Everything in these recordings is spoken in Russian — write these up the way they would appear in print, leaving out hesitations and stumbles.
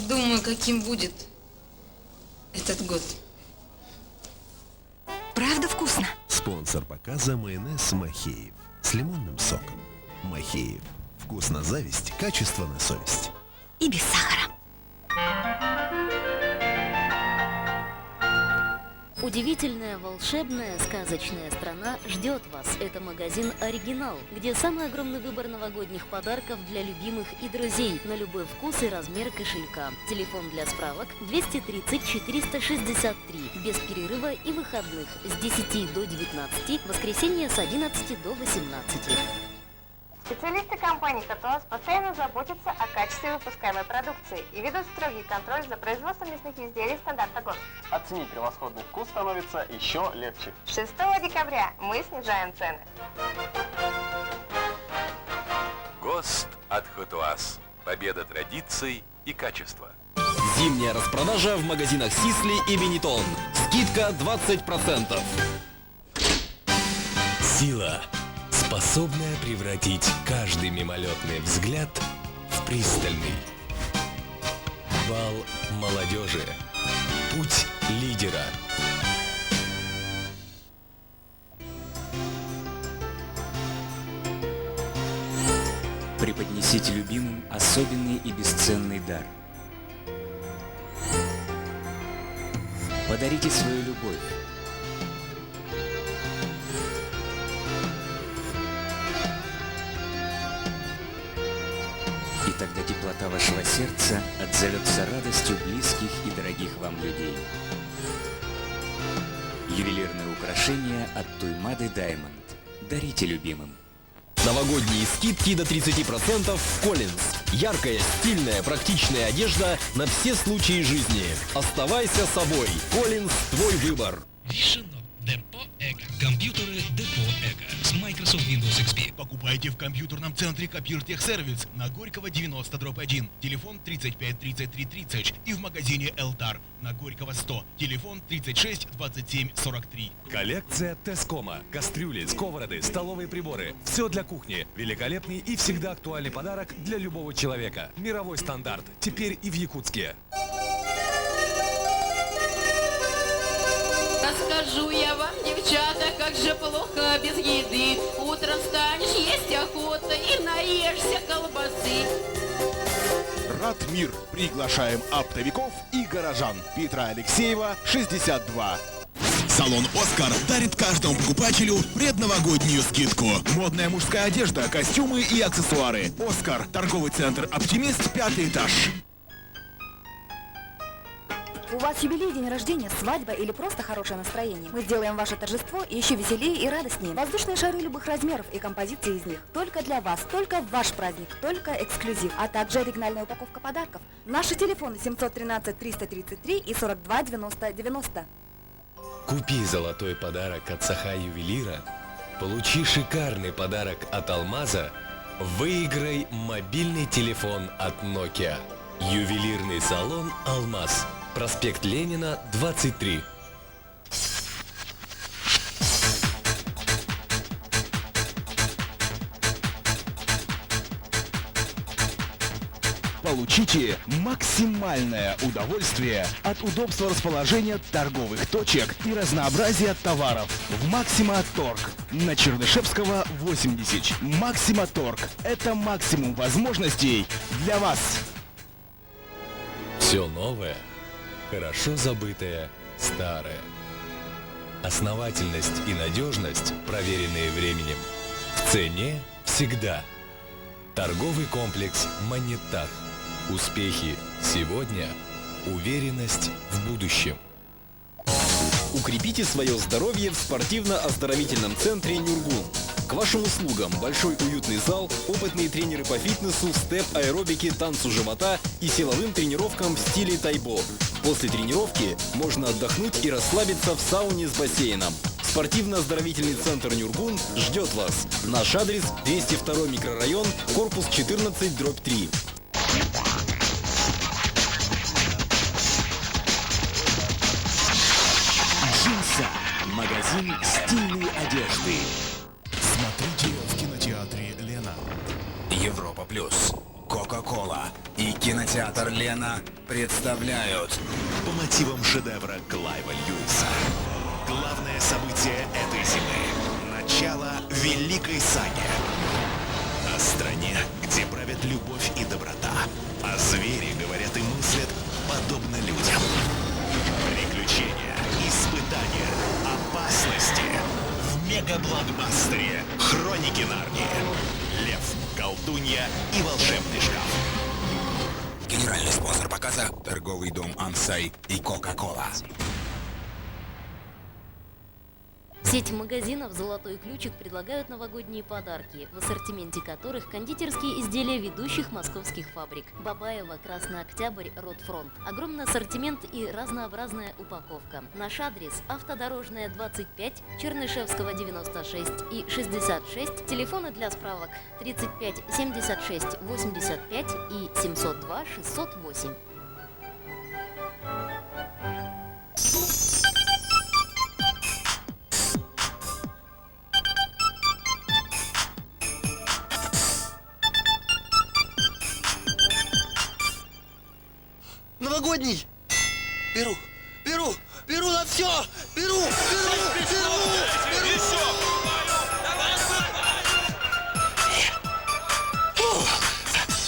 думаю, каким будет этот год. Правда вкусно? Спонсор показа майонез Махеев с лимонным соком. Махеев. Вкус на зависть, качество на совесть. И без сахара. Удивительная, волшебная, сказочная страна ждет вас. Это магазин «Оригинал», где самый огромный выбор новогодних подарков для любимых и друзей на любой вкус и размер кошелька. Телефон для справок 230 463. Без перерыва и выходных с 10 до 19, воскресенье с 11 до 18. Специалисты компании «Катуаз» постоянно заботятся о качестве выпускаемой продукции и ведут строгий контроль за производством мясных изделий стандарта ГОСТ. Оценить превосходный вкус становится еще легче. 6 декабря мы снижаем цены. ГОСТ от Катуаз. Победа традиций и качества. Зимняя распродажа в магазинах Сисли и Бенетон. Скидка 20%. Сила, способная превратить каждый мимолетный взгляд в пристальный. Бал молодежи. Путь лидера. Преподнесите любимым особенный и бесценный дар. Подарите свою любовь. И тогда теплота вашего сердца отзовется радостью близких и дорогих вам людей. Ювелирные украшения от Туймады Даймонд. Дарите любимым. Новогодние скидки до 30% в Коллинз. Яркая, стильная, практичная одежда на все случаи жизни. Оставайся собой. Коллинз – твой выбор. Вишенок Депо Эко. Компьютеры Депо Эко с Microsoft Windows XP. Покупайте в компьютерном центре Копиртехсервис на Горького 90/1. Телефон 35 33 30 и в магазине Элтар на Горького 100. Телефон 36 27 43. Коллекция Тескома. Кастрюли, сковороды, столовые приборы. Все для кухни. Великолепный и всегда актуальный подарок для любого человека. Мировой стандарт. Теперь и в Якутске. Расскажу я вам, девчата, как же плохо без еды. Утром встанешь, есть охота и наешься колбасы. Ратмир. Приглашаем оптовиков и горожан. Петра Алексеева, 62. Салон «Оскар» дарит каждому покупателю предновогоднюю скидку. Модная мужская одежда, костюмы и аксессуары. «Оскар». Торговый центр «Оптимист», 5-й этаж. У вас юбилей, день рождения, свадьба или просто хорошее настроение? Мы сделаем ваше торжество еще веселее и радостнее. Воздушные шары любых размеров и композиции из них. Только для вас, только в ваш праздник, только эксклюзив. А также оригинальная упаковка подарков. Наши телефоны 713 333 и 42 90 90. Купи золотой подарок от Саха Ювелира, получи шикарный подарок от Алмаза, выиграй мобильный телефон от Nokia. Ювелирный салон «Алмаз». Проспект Ленина, 23. Получите максимальное удовольствие от удобства расположения торговых точек и разнообразия товаров в Максима Торг на Чернышевского 80. Максима Торг – это максимум возможностей для вас. Все новое, хорошо забытое, старое. Основательность и надежность, проверенные временем. В цене всегда. Торговый комплекс «Монетах». Успехи сегодня, уверенность в будущем. Укрепите свое здоровье в спортивно-оздоровительном центре «Нюргун». К вашим услугам большой уютный зал, опытные тренеры по фитнесу, степ, аэробике, танцу живота и силовым тренировкам в стиле тайбо. После тренировки можно отдохнуть и расслабиться в сауне с бассейном. Спортивно-оздоровительный центр «Нюргун» ждет вас. Наш адрес – 202 микрорайон, корпус 14/3. Джинса. Магазин стильной одежды. Смотрите в кинотеатре «Лена». Европа Плюс, Кока-Кола и кино Кинотеатр «Лена» представляют. По мотивам шедевра Клайва Льюиса. Главное событие этой зимы. Начало великой саги. О стране, где правят любовь и доброта. А звери говорят и мыслят подобно людям. Приключения, испытания, опасности. В мега-блокбастере «Хроники Нарнии». Лев, колдунья и волшебный шкаф. Генеральный спонсор показа – торговый дом «Ансай» и «Кока-кола». Сеть магазинов «Золотой ключик» предлагают новогодние подарки, в ассортименте которых кондитерские изделия ведущих московских фабрик: Бабаево, Красный Октябрь, Ротфронт. Огромный ассортимент и разнообразная упаковка. Наш адрес: Автодорожная, 25, Чернышевского, 96 и 66. Телефоны для справок: 35 76 85 и 702 608. Новогодний! Беру на все! Беру!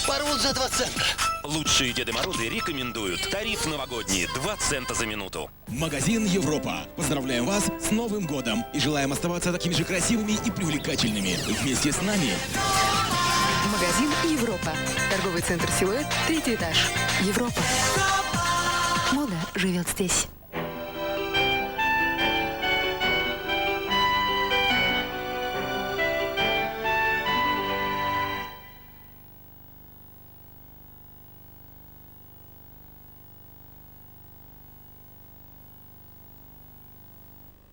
Порвут за 2 цента. Лучшие Деды Морозы рекомендуют тариф новогодний 2 цента за минуту. Магазин «Европа». Поздравляем вас с Новым годом и желаем оставаться такими же красивыми и привлекательными вместе с нами. Магазин «Европа». Торговый центр «Силуэт», 3-й этаж. Европа. Мода живет здесь.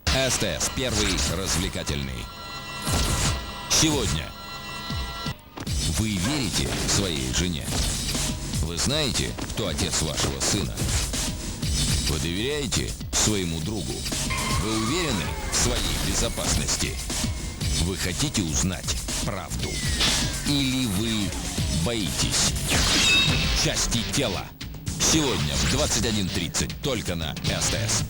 СТС, первый развлекательный. Сегодня. Вы верите своей жене? Вы знаете, кто отец вашего сына? Вы доверяете своему другу? Вы уверены в своей безопасности? Вы хотите узнать правду? Или вы боитесь? Части тела. Сегодня в 21:30 только на СТС.